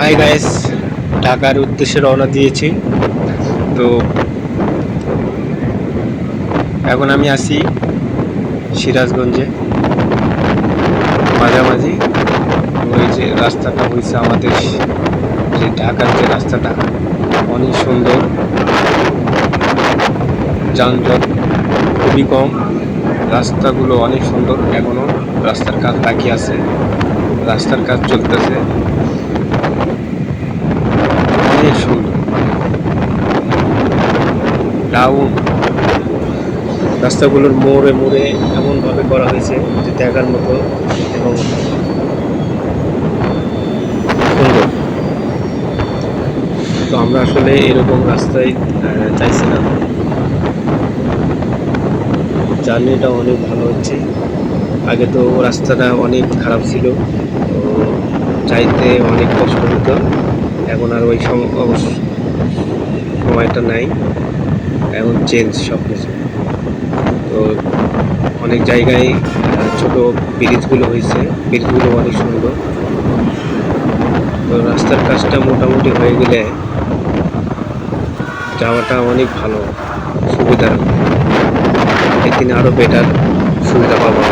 Hi guys, ঢাকার উদ্দেশ্যে রওনা দিয়েছি। তো এখন আমি আছি সিরাজগঞ্জে মাঝামাঝি। ওই যে রাস্তাটা হয়েছে আমাদের, যে ঢাকার যে রাস্তাটা অনেক সুন্দর, যানজট খুবই কম, রাস্তাগুলো অনেক সুন্দর। এখনো রাস্তার কাজ বাকি আছে, রাস্তার কাজ চলতেছে, অনেক সুন্দর। ডাউন রাস্তাগুলোর মোড়ে মোড়ে এমনভাবে করা হয়েছে যে দেখার মতো এবং সুন্দর। তো আমরা আসলে এরকম রাস্তায় চাইছিলাম। জার্নিটা অনেক ভালো হচ্ছে। আগে তো রাস্তাটা অনেক খারাপ ছিল, তো যাইতে অনেক কষ্ট হতো। এখন আর ওই সময়টা নাই, এখন চেঞ্জ সব কিছু। তো অনেক জায়গায় ছোট ব্রিজগুলো হয়েছে, ব্রিজগুলো অনেক সুন্দর। তো রাস্তার কাজটা মোটামুটি হয়ে গেলে যাওয়াটা অনেক ভালো, সুবিধার। একদিন আরও বেটার সুবিধা পাবো।